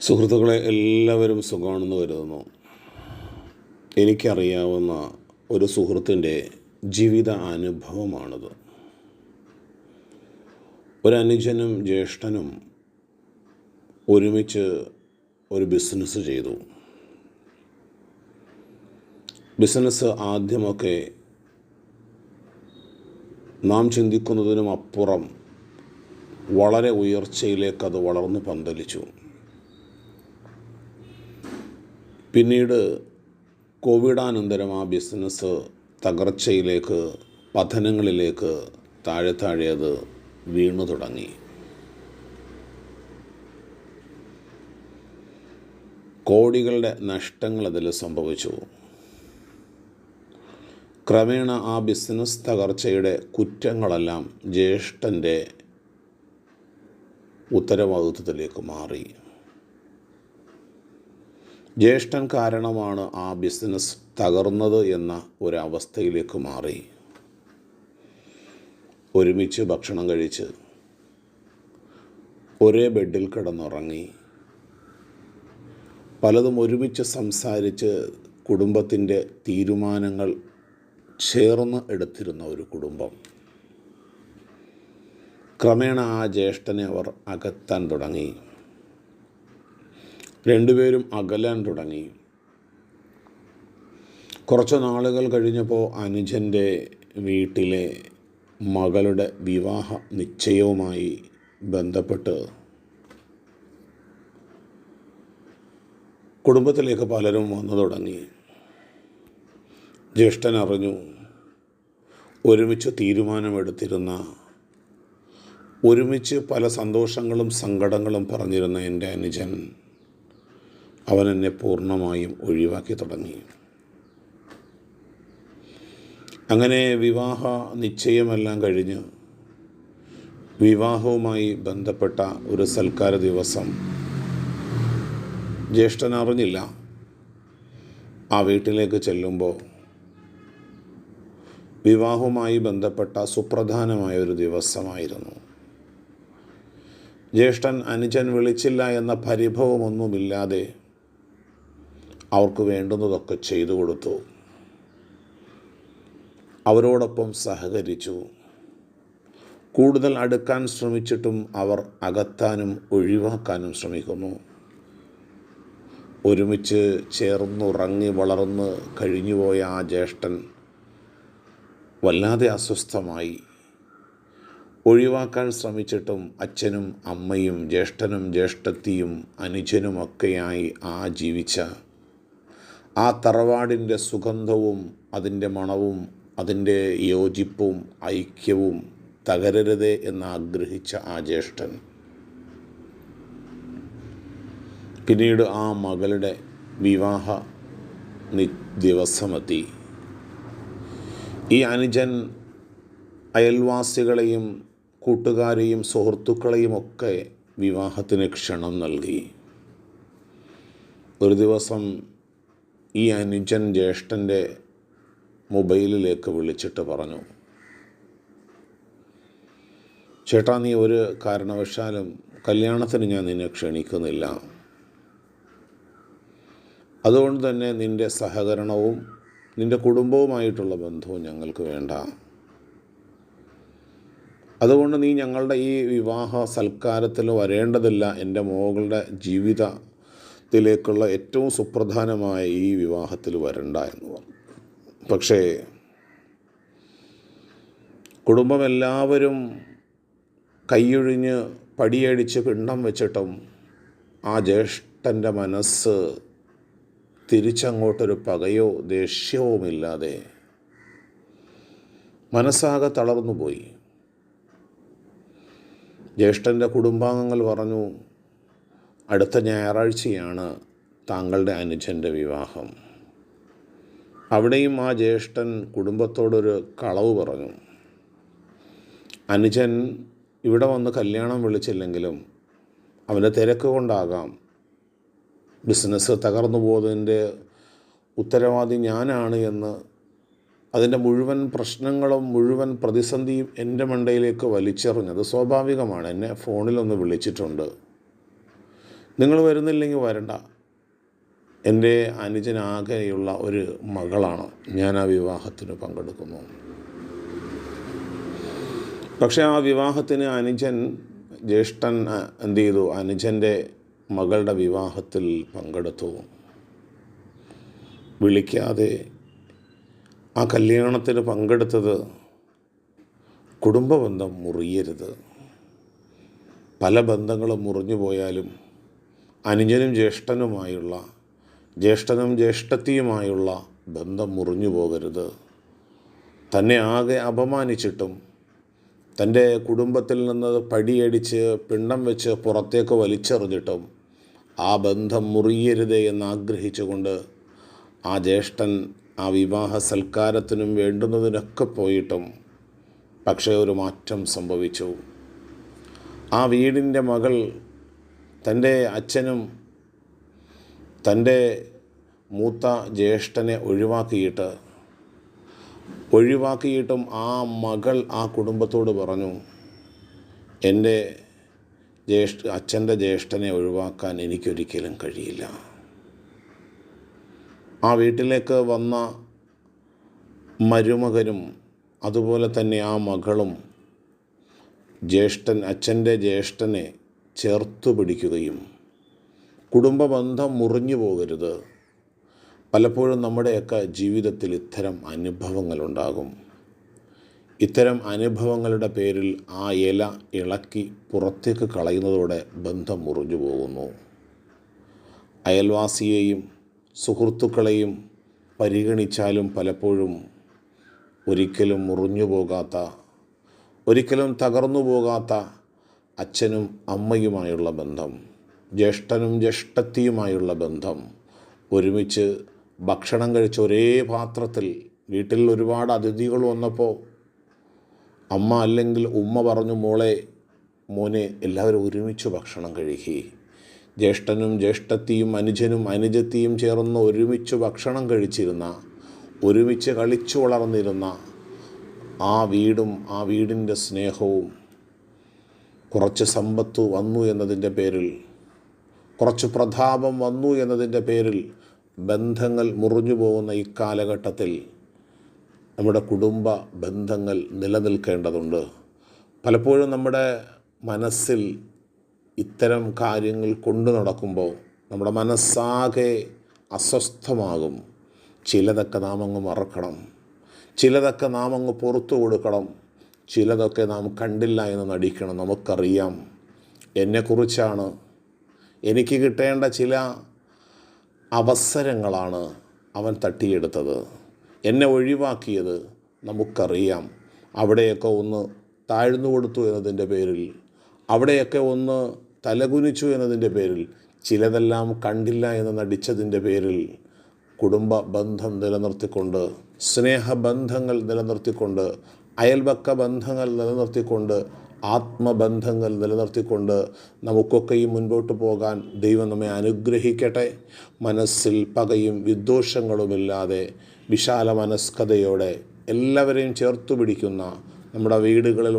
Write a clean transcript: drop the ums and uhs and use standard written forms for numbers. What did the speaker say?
സുഹൃത്തുക്കളെ, എല്ലാവരും സുഖമാണെന്ന് കരുതുന്നു. എനിക്കറിയാവുന്ന ഒരു സുഹൃത്തിൻ്റെ ജീവിത അനുഭവമാണിത്. ഒരനുജനും ജ്യേഷ്ഠനും ഒരുമിച്ച് ഒരു ബിസിനസ് ചെയ്തു. ബിസിനസ് ആദ്യമൊക്കെ നാം ചിന്തിക്കുന്നതിനും അപ്പുറം വളരെ ഉയർച്ചയിലേക്ക് അത് വളർന്നു പന്തലിച്ചു. പിന്നീട് കോവിഡാനന്തരം ആ ബിസിനസ് തകർച്ചയിലേക്ക്, പതനങ്ങളിലേക്ക് താഴെ അത് വീണു തുടങ്ങി. കോടികളുടെ നഷ്ടങ്ങൾ അതിൽ സംഭവിച്ചു. ക്രമേണ ആ ബിസിനസ് തകർച്ചയുടെ കുറ്റങ്ങളെല്ലാം ജ്യേഷ്ഠൻ്റെ ഉത്തരവാദിത്വത്തിലേക്ക് മാറി. ജ്യേഷ്ഠൻ കാരണമാണ് ആ ബിസിനസ് തകർന്നത് എന്ന ഒരവസ്ഥയിലേക്ക് മാറി. ഒരുമിച്ച് ഭക്ഷണം കഴിച്ച് ഒരേ ബെഡിൽ കിടന്നുറങ്ങി, പലതും ഒരുമിച്ച് സംസാരിച്ച് കുടുംബത്തിൻ്റെ തീരുമാനങ്ങൾ ചേർന്ന് എടുത്തിരുന്ന ഒരു കുടുംബം. ക്രമേണ ആ ജ്യേഷ്ഠനെ അവർ അകറ്റാൻ തുടങ്ങി. രണ്ടുപേരും അകലാൻ തുടങ്ങി. കുറച്ച് നാളുകൾ കഴിഞ്ഞപ്പോൾ അനുജൻ്റെ വീട്ടിലെ മകളുടെ വിവാഹ നിശ്ചയവുമായി ബന്ധപ്പെട്ട് കുടുംബത്തിലേക്ക് പലരും വന്നു തുടങ്ങി. ജ്യേഷ്ഠൻ അറിഞ്ഞു, ഒരുമിച്ച് തീരുമാനമെടുത്തിരുന്ന, ഒരുമിച്ച് പല സന്തോഷങ്ങളും സങ്കടങ്ങളും പറഞ്ഞിരുന്ന എൻ്റെ അനുജൻ, അവൻ എന്നെ പൂർണ്ണമായും ഒഴിവാക്കി തുടങ്ങി. അങ്ങനെ വിവാഹ നിശ്ചയമെല്ലാം കഴിഞ്ഞ് വിവാഹവുമായി ബന്ധപ്പെട്ട ഒരു സൽക്കാര ദിവസം ജ്യേഷ്ഠൻ അറിഞ്ഞില്ല. ആ വീട്ടിലേക്ക് ചെല്ലുമ്പോൾ വിവാഹവുമായി ബന്ധപ്പെട്ട സുപ്രധാനമായ ഒരു ദിവസമായിരുന്നു. ജ്യേഷ്ഠൻ അനുജൻ വിളിച്ചില്ല എന്ന പരിഭവമൊന്നുമില്ലാതെ അവർക്ക് വേണ്ടുന്നതൊക്കെ ചെയ്തു കൊടുത്തു. അവരോടൊപ്പം സഹകരിച്ചു. കൂടുതൽ അടുക്കാൻ ശ്രമിച്ചിട്ടും അവർ അകറ്റാനും ഒഴിവാക്കാനും ശ്രമിക്കുന്നു. ഒരുമിച്ച് ചേർന്നുറങ്ങി വളർന്ന് കഴിഞ്ഞുപോയ ആ ജ്യേഷ്ഠൻ വല്ലാതെ അസ്വസ്ഥമായി. ഒഴിവാക്കാൻ ശ്രമിച്ചിട്ടും അച്ഛനും അമ്മയും ജ്യേഷ്ഠനും ജ്യേഷ്ഠത്തിയും അനുജനുമൊക്കെയായി ജീവിച്ച ആ തറവാടിൻ്റെ സുഗന്ധവും അതിൻ്റെ മണവും അതിൻ്റെ യോജിപ്പും ഐക്യവും തകരരുതേ എന്നാഗ്രഹിച്ച ആ ജ്യേഷ്ഠൻ പിന്നീട് ആ മകളുടെ വിവാഹ ദിവസമെത്തി. ഈ അനുജൻ അയൽവാസികളെയും കൂട്ടുകാരെയും സുഹൃത്തുക്കളെയും ഒക്കെ വിവാഹത്തിന് ക്ഷണം നൽകി. ഒരു ദിവസം ഈ അനുജൻ ജ്യേഷ്ഠൻ്റെ മൊബൈലിലേക്ക് വിളിച്ചിട്ട് പറഞ്ഞു, ചേട്ടാ, നീ ഒരു കാരണവശാലും കല്യാണത്തിന് ഞാൻ നിന്നെ ക്ഷണിക്കുന്നില്ല. അതുകൊണ്ട് തന്നെ നിൻ്റെ സഹകരണവും നിൻ്റെ കുടുംബവുമായിട്ടുള്ള ബന്ധവും ഞങ്ങൾക്ക് വേണ്ട. അതുകൊണ്ട് നീ ഞങ്ങളുടെ ഈ വിവാഹ സൽക്കാരത്തിൽ വരേണ്ടതില്ല. എൻ്റെ മകളുടെ ജീവിതത്തിലേക്കുള്ള ഏറ്റവും സുപ്രധാനമായ ഈ വിവാഹത്തിൽ വരണ്ട എന്ന് പറഞ്ഞു. പക്ഷേ കുടുംബമെല്ലാവരും കൈയൊഴിഞ്ഞ് പടിയടിച്ച് പിണ്ടം വെച്ചിട്ടും ആ ജ്യേഷ്ഠൻ്റെ മനസ്സ് തിരിച്ചങ്ങോട്ടൊരു പകയോ ദേഷ്യവുമില്ലാതെ മനസ്സാകെ തളർന്നുപോയി. ജ്യേഷ്ഠൻ്റെ കുടുംബാംഗങ്ങൾ പറഞ്ഞു, അടുത്ത ഞായറാഴ്ചയാണ് താങ്കളുടെ അനുജൻ്റെ വിവാഹം. അവിടെയും ആ ജ്യേഷ്ഠൻ കുടുംബത്തോടൊരു കളവ് പറഞ്ഞു. അനുജൻ ഇവിടെ വന്ന് കല്യാണം വിളിച്ചില്ലെങ്കിലും അവൻ്റെ തിരക്ക് കൊണ്ടാകാം ബിസിനസ് തകർന്നു പോകുന്നതിൻ്റെ ഉത്തരവാദി ഞാനാണ് എന്ന്, അതിൻ്റെ മുഴുവൻ പ്രശ്നങ്ങളും മുഴുവൻ പ്രതിസന്ധിയും എൻ്റെ മണ്ടയിലേക്ക് വലിച്ചെറിഞ്ഞത് സ്വാഭാവികമാണ്. എന്നെ ഫോണിലൊന്ന് വിളിച്ചിട്ടുണ്ട്. നിങ്ങൾ വരുന്നില്ലെങ്കിൽ വരണ്ട, എൻ്റെ അനുജനാകെയുള്ള ഒരു മകളാണ്, ഞാൻ ആ വിവാഹത്തിന് പങ്കെടുക്കുന്നു. പക്ഷേ ആ വിവാഹത്തിന് ജ്യേഷ്ഠൻ എന്ത് ചെയ്തു? അനുജൻ്റെ മകളുടെ വിവാഹത്തിൽ പങ്കെടുത്തു. വിളിക്കാതെ ആ കല്യാണത്തിന് പങ്കെടുത്തത് കുടുംബബന്ധം മുറിയരുത്. പല ബന്ധങ്ങളും മുറിഞ്ഞു പോയാലും അനുജനും ജ്യേഷ്ഠനും ജ്യേഷ്ഠത്തിയുമായുള്ള ബന്ധം മുറിഞ്ഞു പോകരുത്. തന്നെ ആകെ അപമാനിച്ചിട്ടും തൻ്റെ കുടുംബത്തിൽ നിന്ന് പടിയടിച്ച് പിണ്ടം വെച്ച് പുറത്തേക്ക് വലിച്ചെറിഞ്ഞിട്ടും ആ ബന്ധം മുറിയരുതേ എന്നാഗ്രഹിച്ചുകൊണ്ട് ആ ജ്യേഷ്ഠൻ ആ വിവാഹ സൽക്കാരത്തിനും വേണ്ടുന്നതിനൊക്കെ പോയിട്ടും പക്ഷേ ഒരു മാറ്റം സംഭവിച്ചു. ആ വീടിൻ്റെ മകൾ തൻ്റെ അച്ഛനും തൻ്റെ മൂത്ത ജ്യേഷ്ഠനെ ഒഴിവാക്കിയിട്ടും ആ മകൾ ആ കുടുംബത്തോട് പറഞ്ഞു, എൻ്റെ അച്ഛൻ്റെ ജ്യേഷ്ഠനെ ഒഴിവാക്കാൻ എനിക്കൊരിക്കലും കഴിയില്ല. ആ വീട്ടിലേക്ക് വന്ന മരുമകനും അതുപോലെ തന്നെ ആ മകളും അച്ഛൻ്റെ ജ്യേഷ്ഠനെ ചേർത്തു പിടിക്കുകയും കുടുംബ ബന്ധം മുറിഞ്ഞു പോകരുത്. പലപ്പോഴും നമ്മുടെയൊക്കെ ജീവിതത്തിൽ ഇത്തരം അനുഭവങ്ങളുണ്ടാകും. ഇത്തരം അനുഭവങ്ങളുടെ പേരിൽ ആ ഇല ഇളക്കി പുറത്തേക്ക് കളയുന്നതോടെ ബന്ധം മുറിഞ്ഞു പോകുന്നു. അയൽവാസിയെയും സുഹൃത്തുക്കളെയും പരിഗണിച്ചാലും പലപ്പോഴും ഒരിക്കലും മുറിഞ്ഞു പോകാത്ത, ഒരിക്കലും തകർന്നു പോകാത്ത അച്ഛനും അമ്മയുമായുള്ള ബന്ധം, ജ്യേഷ്ഠനും ജ്യേഷ്ഠത്തിയുമായുള്ള ബന്ധം, ഒരുമിച്ച് ഭക്ഷണം കഴിച്ച ഒരേ പാത്രത്തിൽ വീട്ടിൽ ഒരുപാട് അതിഥികൾ വന്നപ്പോൾ അമ്മ അല്ലെങ്കിൽ ഉമ്മ പറഞ്ഞു, മോനെ എല്ലാവരും ഒരുമിച്ച് ഭക്ഷണം കഴിക്കുക. ജ്യേഷ്ഠനും ജ്യേഷ്ഠത്തിയും അനുജനും അനുജത്തിയും ചേർന്ന് ഒരുമിച്ച് ഭക്ഷണം കഴിച്ചിരുന്ന, ഒരുമിച്ച് കളിച്ചു വളർന്നിരുന്ന ആ വീടും ആ വീടിൻ്റെ സ്നേഹവും കുറച്ച് സമ്പത്ത് വന്നു എന്നതിൻ്റെ പേരിൽ, കുറച്ച് പ്രതാപം വന്നു എന്നതിൻ്റെ പേരിൽ ബന്ധങ്ങൾ മുറിഞ്ഞു പോകുന്ന ഈ കാലഘട്ടത്തിൽ നമ്മുടെ കുടുംബ ബന്ധങ്ങൾ നിലനിൽക്കേണ്ടതുണ്ട്. പലപ്പോഴും നമ്മുടെ മനസ്സിൽ ഇത്തരം കാര്യങ്ങൾ കൊണ്ടു നടക്കുമ്പോൾ നമ്മുടെ മനസ്സാകെ അസ്വസ്ഥമാകും. ചിലതൊക്കെ നാം അങ്ങ് മറക്കണം, ചിലതൊക്കെ നാം അങ്ങ് പുറത്തു കൊടുക്കണം, ചിലതൊക്കെ നാം കണ്ടില്ല എന്ന് നടിക്കണം. നമുക്കറിയാം എന്നെക്കുറിച്ചാണ്, എനിക്ക് കിട്ടേണ്ട ചില അവസരങ്ങളാണ് അവൻ തട്ടിയെടുത്തത്, എന്നെ ഒഴിവാക്കിയത്. നമുക്കറിയാം അവിടെയൊക്കെ ഒന്ന് താഴ്ന്നു കൊടുത്തു എന്നതിൻ്റെ പേരിൽ, അവിടെയൊക്കെ ഒന്ന് തലകുനിച്ചു എന്നതിൻ്റെ പേരിൽ, ചിലതെല്ലാം കണ്ടില്ല എന്ന് നടിച്ചതിൻ്റെ പേരിൽ കുടുംബ ബന്ധം നിലനിർത്തിക്കൊണ്ട്, സ്നേഹബന്ധങ്ങൾ നിലനിർത്തിക്കൊണ്ട്, അയൽപക്ക ബന്ധങ്ങൾ നിലനിർത്തിക്കൊണ്ട്, ആത്മബന്ധങ്ങൾ നിലനിർത്തിക്കൊണ്ട് നമുക്കൊക്കെയും മുൻപോട്ട് പോകാൻ ദൈവം നമ്മെ അനുഗ്രഹിക്കട്ടെ. മനസ്സിൽ പകയും വിദ്വേഷങ്ങളുമില്ലാതെ വിശാല മനസ്കതയോടെ എല്ലാവരെയും ചേർത്തു പിടിക്കുന്ന, നമ്മുടെ വീടുകളിൽ